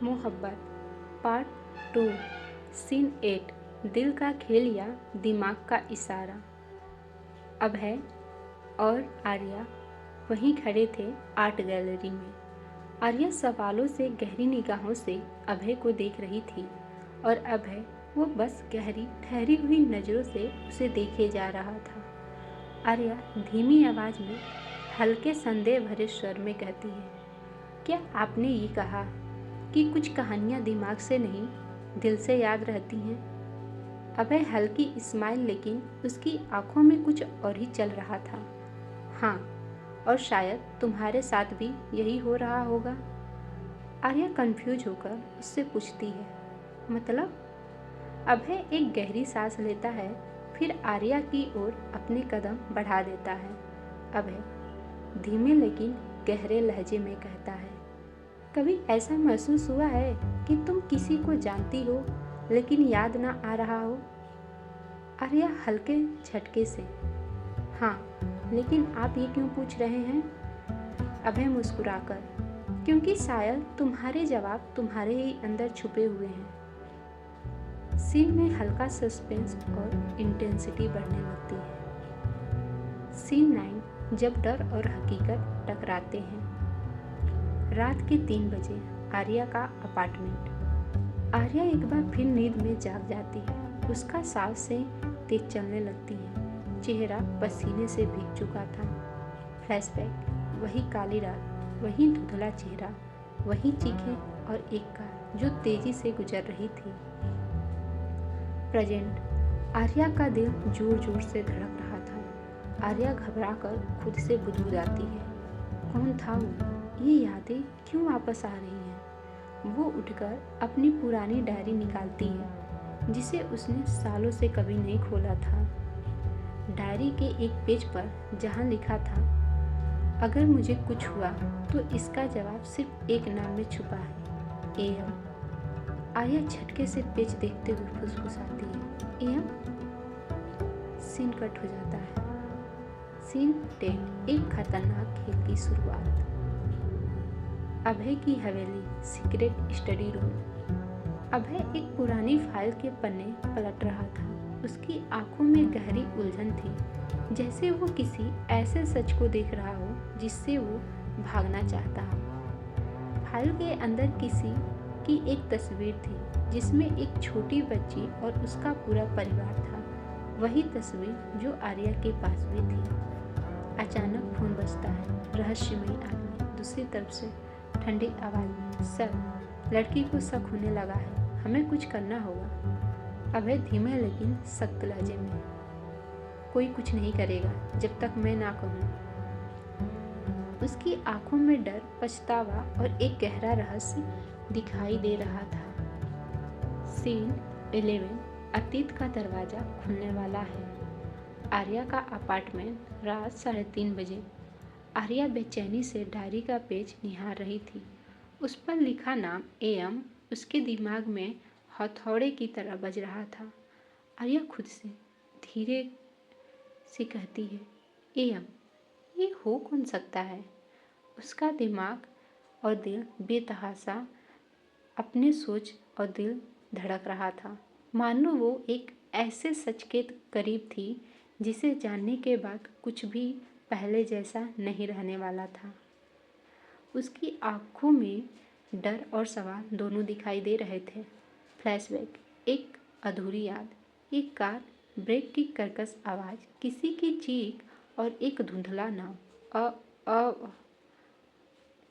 मोहब्बत part 2 scene 8 दिल का खेल या दिमाग का इशारा। अभय और आर्या वहीं खड़े थे आर्ट गैलरी में। आर्या सवालों से गहरी निगाहों से अभय को देख रही थी और अभय वो बस गहरी ठहरी हुई नज़रों से उसे देखे जा रहा था। आर्या धीमी आवाज़ में हल्के संदेह भरे स्वर में कहती है, क्या आपने ये कहा कि कुछ कहानियाँ दिमाग से नहीं दिल से याद रहती हैं? अभय हल्की स्माइल, लेकिन उसकी आंखों में कुछ और ही चल रहा था। हाँ, और शायद तुम्हारे साथ भी यही हो रहा होगा। आर्या कंफ्यूज होकर उससे पूछती है, मतलब? अभय एक गहरी सांस लेता है, फिर आर्या की ओर अपने कदम बढ़ा देता है। अभय धीमे लेकिन गहरे लहजे में कहता है, कभी ऐसा महसूस हुआ है कि तुम किसी को जानती हो लेकिन याद ना आ रहा हो? आर्या हल्के झटके से, हाँ, लेकिन आप ये क्यों पूछ रहे हैं? अभय मुस्कुराकर, क्योंकि शायद तुम्हारे जवाब तुम्हारे ही अंदर छुपे हुए हैं। सीन में हल्का सस्पेंस और इंटेंसिटी बढ़ने लगती है। सीन 9 जब डर और हकीकत टकराते हैं। रात के 3 बजे आर्या का अपार्टमेंट। आर्या एक बार फिर नींद में जाग जाती है। उसका सांसें तेज चलने लगती हैं। चेहरा पसीने से भीग चुका था। फ्लैशबैक, वही काली रात, वही धुंधला चेहरा, वही चीखें और एक कार जो तेजी से गुजर रही थी। प्रेजेंट, आर्या का दिल जोर जोर से धड़क रहा था। आर्या घबराकर खुद से बुझ जाती है, कौन था वो? ये यादें क्यों वापस आ रही हैं? वो उठकर अपनी पुरानी डायरी निकालती है, जिसे उसने सालों से कभी नहीं खोला था। डायरी के एक पेज पर जहाँ लिखा था, अगर मुझे कुछ हुआ तो इसका जवाब सिर्फ एक नाम में छुपा है, एम। आर्या झटके से पेज देखते हुए फुसफुसाती है, एम। सीन कट हो जाता है। सीन 10 एक खतरनाक खेल की शुरुआत। अभय की हवेली, सीक्रेट स्टडी रूम। अभय एक पुरानी फाइल के पन्ने पलट रहा था। उसकी आंखों में गहरी उलझन थी, जैसे वो किसी ऐसे सच को देख रहा हो जिससे वो भागना चाहता हो। फाइल के अंदर किसी की एक तस्वीर थी, जिसमें एक छोटी बच्ची और उसका पूरा परिवार था। वही तस्वीर जो आर्या के पास भी थी। अचानक फोन बजता है। रहस्यमयी आदमी दूसरी तरफ से ठंडी आवाज में, सर, लड़की को शक होने लगा है, हमें कुछ करना होगा। अभय धीमे लेकिन सख्त लहजे में, कोई कुछ नहीं करेगा जब तक मैं ना कहूँ। उसकी आंखों में डर, पछतावा और एक गहरा रहस्य दिखाई दे रहा था। सीन 11 अतीत का दरवाजा खुलने वाला है। आर्या का अपार्टमेंट, रात 3:30 बजे। आर्या बेचैनी से डायरी का पेज निहार रही थी। उस पर लिखा नाम एम उसके दिमाग में हथौड़े की तरह बज रहा था। आर्या खुद से धीरे से कहती है, एम, ये हो कौन सकता है? उसका दिमाग और दिल बेतहाशा अपने सोच और दिल धड़क रहा था, मानो वो एक ऐसे सच के करीब थी जिसे जानने के बाद कुछ भी पहले जैसा नहीं रहने वाला था। उसकी आंखों में डर और सवाल दोनों दिखाई दे रहे थे। फ्लैशबैक, एक अधूरी याद, एक कार ब्रेक की कर्कश आवाज़, किसी की चीख और एक धुंधला नाम,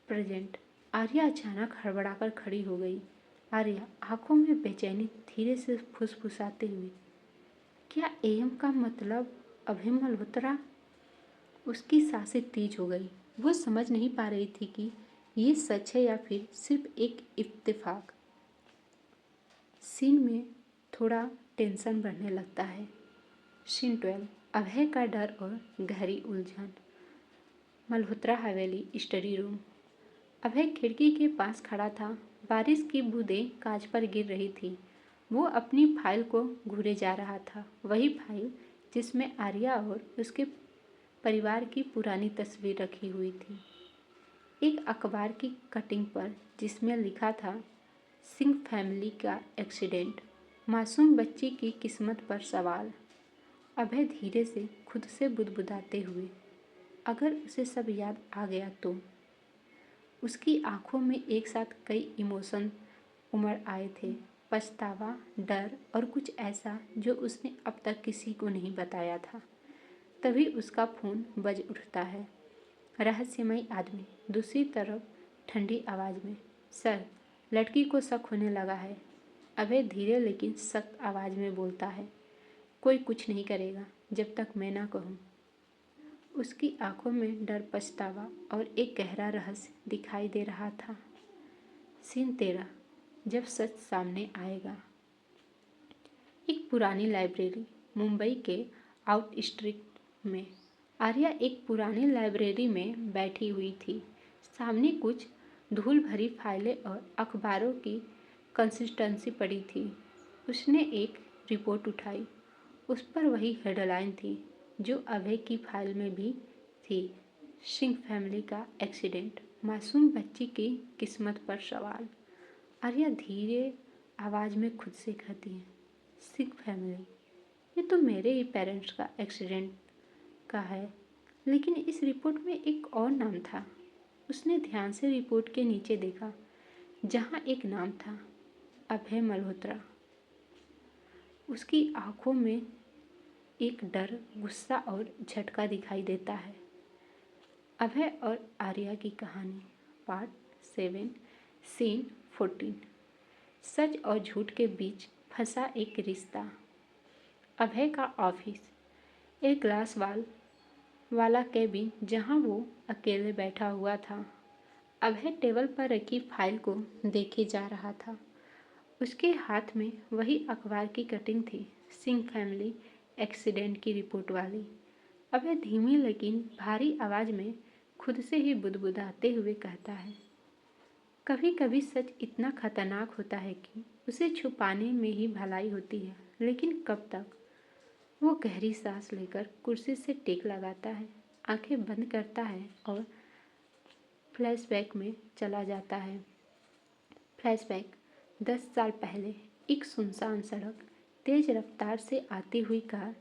प्रेजेंट। आर्या अचानक हड़बड़ाकर खड़ी हो गई। आर्या आंखों में बेचैनी धीरे से फुसफुसाते हुए, क्या एम का मतलब अभय मल्होत्रा? उसकी सांसें तेज हो गई। वो समझ नहीं पा रही थी कि ये सच है या फिर सिर्फ एक इत्तेफाक। सीन में थोड़ा टेंशन बढ़ने लगता है। सीन 12 अभय का डर और गहरी उलझन। मल्होत्रा हवेली, स्टडी रूम। अभय खिड़की के पास खड़ा था। बारिश की बूंदें कांच पर गिर रही थी। वो अपनी फाइल को घूरे जा रहा था, वही फाइल जिसमें आर्या और उसके परिवार की पुरानी तस्वीर रखी हुई थी। एक अखबार की कटिंग पर जिसमें लिखा था, सिंह फैमिली का एक्सीडेंट, मासूम बच्ची की किस्मत पर सवाल। अभय धीरे से खुद से बुदबुदाते हुए, अगर उसे सब याद आ गया तो। उसकी आंखों में एक साथ कई इमोशन उमड़ आए थे, पछतावा, डर और कुछ ऐसा जो उसने अब तक किसी को नहीं बताया था। तभी उसका फ़ोन बज उठता है। रहस्यमयी आदमी दूसरी तरफ ठंडी आवाज़ में, सर, लड़की को शक होने लगा है। अभय धीरे लेकिन सख्त आवाज़ में बोलता है, कोई कुछ नहीं करेगा जब तक मैं ना कहूँ। उसकी आंखों में डर, पछतावा और एक गहरा रहस्य दिखाई दे रहा था। सीन 13, जब सच सामने आएगा। एक पुरानी लाइब्रेरी, मुंबई के आउट स्ट्रीट में। आर्या एक पुरानी लाइब्रेरी में बैठी हुई थी। सामने कुछ धूल भरी फाइलें और अखबारों की कंसिस्टेंसी पड़ी थी। उसने एक रिपोर्ट उठाई। उस पर वही हेडलाइन थी जो अभय की फाइल में भी थी, सिंह फैमिली का एक्सीडेंट, मासूम बच्ची की किस्मत पर सवाल। आर्या धीरे आवाज़ में खुद से कहती है, सिंह फैमिली, ये तो मेरे ही पेरेंट्स का एक्सीडेंट का है, लेकिन इस रिपोर्ट में एक और नाम था। उसने ध्यान से रिपोर्ट के नीचे देखा, जहाँ एक नाम था, अभय मल्होत्रा। उसकी आंखों में एक डर, गुस्सा और झटका दिखाई देता है। अभय और आर्या की कहानी, पार्ट 7, सीन 14। सच और झूठ के बीच फंसा एक रिश्ता। अभय का ऑफिस, एक ग्लास वाला केबिन जहां वो अकेले बैठा हुआ था। अभय टेबल पर रखी फाइल को देखे जा रहा था। उसके हाथ में वही अखबार की कटिंग थी, सिंह फैमिली एक्सीडेंट की रिपोर्ट वाली। अभय धीमी लेकिन भारी आवाज़ में खुद से ही बुदबुदाते हुए कहता है, कभी कभी सच इतना खतरनाक होता है कि उसे छुपाने में ही भलाई होती है, लेकिन कब तक। वो गहरी सांस लेकर कुर्सी से टेक लगाता है, आंखें बंद करता है और फ्लैशबैक में चला जाता है। फ्लैशबैक 10 साल पहले, एक सुनसान सड़क, तेज रफ्तार से आती हुई कार,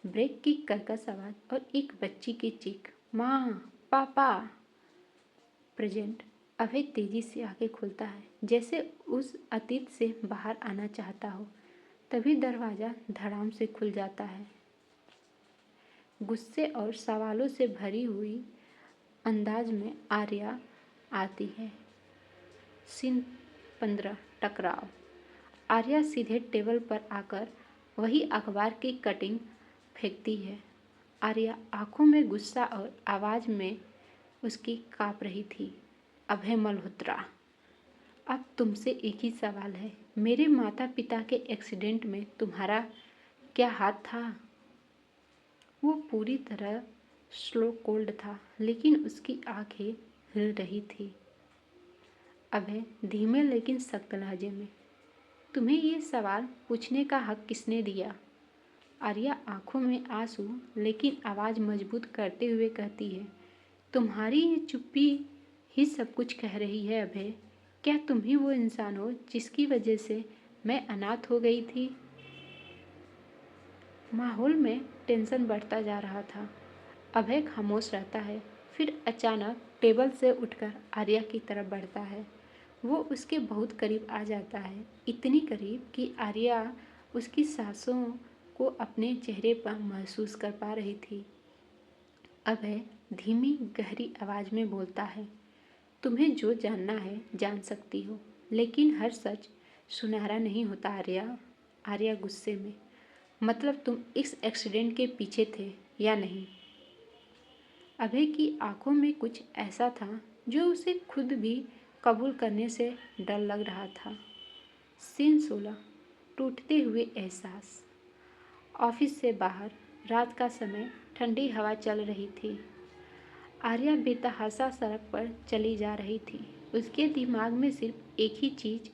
ब्रेक की कर्कश आवाज़ और एक बच्ची की चीख, माँ, पापा। प्रेजेंट। अभय तेजी से आंखें खोलता है, जैसे उस अतीत से बाहर आना चाहता हो। तभी दरवाज़ा धड़ाम से खुल जाता है। गुस्से और सवालों से भरी हुई अंदाज में आर्या आती है। सीन 15, टकराव। आर्या सीधे टेबल पर आकर वही अखबार की कटिंग फेंकती है। आर्या आंखों में गुस्सा और आवाज़ में उसकी काँप रही थी, अभय मल्होत्रा, अब तुमसे एक ही सवाल है, मेरे माता पिता के एक्सीडेंट में तुम्हारा क्या हाथ था। वो पूरी तरह स्लो कोल्ड था, लेकिन उसकी आंखें हिल रही थी। अभय धीमे लेकिन सख्त लहजे में, तुम्हें ये सवाल पूछने का हक किसने दिया। आर्या आंखों में आंसू लेकिन आवाज़ मजबूत करते हुए कहती है, तुम्हारी ये चुप्पी ही सब कुछ कह रही है अभय। क्या तुम ही वो इंसान हो जिसकी वजह से मैं अनाथ हो गई थी। माहौल में टेंशन बढ़ता जा रहा था। अभय खामोश रहता है, फिर अचानक टेबल से उठकर आर्या की तरफ बढ़ता है। वो उसके बहुत करीब आ जाता है, इतनी करीब कि आर्या उसकी सांसों को अपने चेहरे पर महसूस कर पा रही थी। अभय धीमी गहरी आवाज़ में बोलता है, तुम्हें जो जानना है जान सकती हो, लेकिन हर सच सुनहरा नहीं होता आर्या। आर्या गुस्से में, मतलब तुम इस एक्सीडेंट के पीछे थे या नहीं। अभय की आंखों में कुछ ऐसा था जो उसे खुद भी कबूल करने से डर लग रहा था। सीन 16, टूटते हुए एहसास। ऑफिस से बाहर रात का समय, ठंडी हवा चल रही थी। आर्या बेतहाशा सड़क पर चली जा रही थी। उसके दिमाग में सिर्फ एक ही चीज़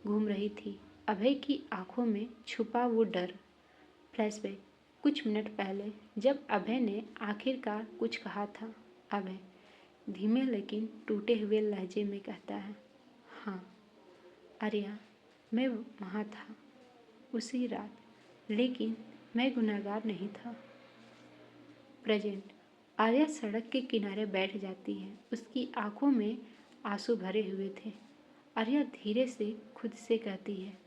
घूम रही थी, अभय की आंखों में छुपा वो डर। फ्लैशबैक कुछ मिनट पहले, जब अभय ने आखिरकार कुछ कहा था। अभय धीमे लेकिन टूटे हुए लहजे में कहता है, हाँ। आर्या मैं वहाँ था उसी रात, लेकिन मैं गुनहगार नहीं था। प्रेजेंट। आर्या सड़क के किनारे बैठ जाती है। उसकी आंखों में आंसू भरे हुए थे। आर्या धीरे से खुद से कहती है,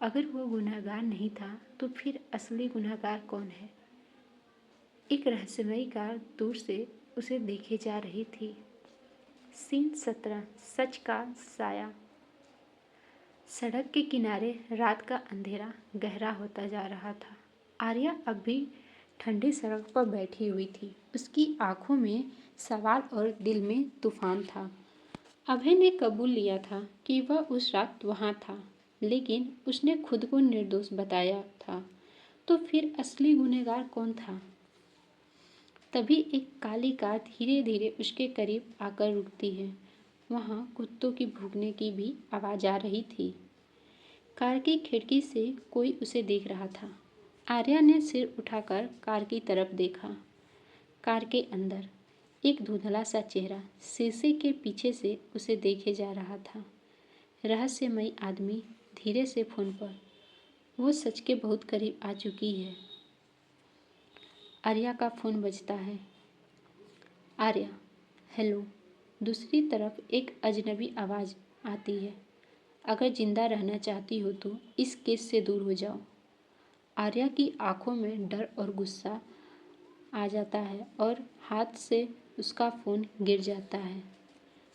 अगर वो गुनहगार नहीं था तो फिर असली गुनहगार कौन है? एक रहस्यमयी कार दूर से उसे देखे जा रही थी। सीन 17। सच का साया। सड़क के किनारे रात का अंधेरा गहरा होता जा रहा था। आर्या अब भी ठंडी सड़क पर बैठी हुई थी। उसकी आंखों में सवाल और दिल में तूफान था। अभय ने कबूल लिया था कि वह उस रात वहाँ था, लेकिन उसने खुद को निर्दोष बताया था। तो फिर असली गुनहगार कौन था? तभी एक काली कार धीरे धीरे उसके करीब आकर रुकती है। वहाँ कुत्तों की भौंकने की भी आवाज़ आ रही थी। कार की खिड़की से कोई उसे देख रहा था। आर्या ने सिर उठाकर कार की तरफ देखा। कार के अंदर एक धुंधला सा चेहरा शीशे के पीछे से उसे देखे जा रहा था। रहस्यमयी आदमी धीरे से फोन पर, वो सच के बहुत करीब आ चुकी है। आर्या का फ़ोन बजता है। आर्या, हेलो। दूसरी तरफ एक अजनबी आवाज़ आती है, अगर जिंदा रहना चाहती हो तो इस केस से दूर हो जाओ। आर्या की आंखों में डर और गुस्सा आ जाता है और हाथ से उसका फ़ोन गिर जाता है।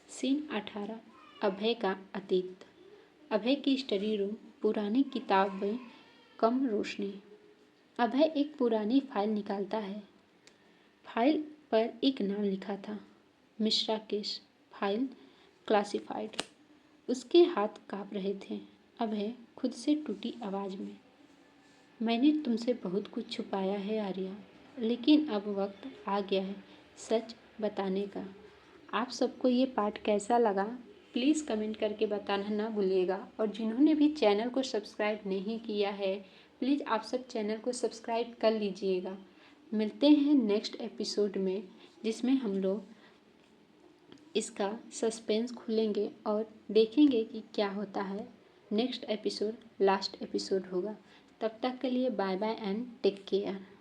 सीन 18। अभय का अतीत। अभय की स्टडी रूम, पुरानी किताबें, कम रोशनी। अभय एक पुरानी फाइल निकालता है। फाइल पर एक नाम लिखा था, मिश्रा केस। File classified. उसके हाथ काँप रहे थे। अभय खुद से टूटी आवाज़ में, मैंने तुमसे बहुत कुछ छुपाया है आर्या, लेकिन अब वक्त आ गया है सच बताने का। आप सबको ये पार्ट कैसा लगा प्लीज़ कमेंट करके बताना ना भूलिएगा। और जिन्होंने भी चैनल को सब्सक्राइब नहीं किया है प्लीज़ आप सब चैनल को सब्सक्राइब कर लीजिएगा। मिलते हैं नेक्स्ट एपिसोड में, जिसमें हम लोग इसका सस्पेंस खोलेंगे और देखेंगे कि क्या होता है। नेक्स्ट एपिसोड लास्ट एपिसोड होगा। तब तक के लिए bye bye and take care.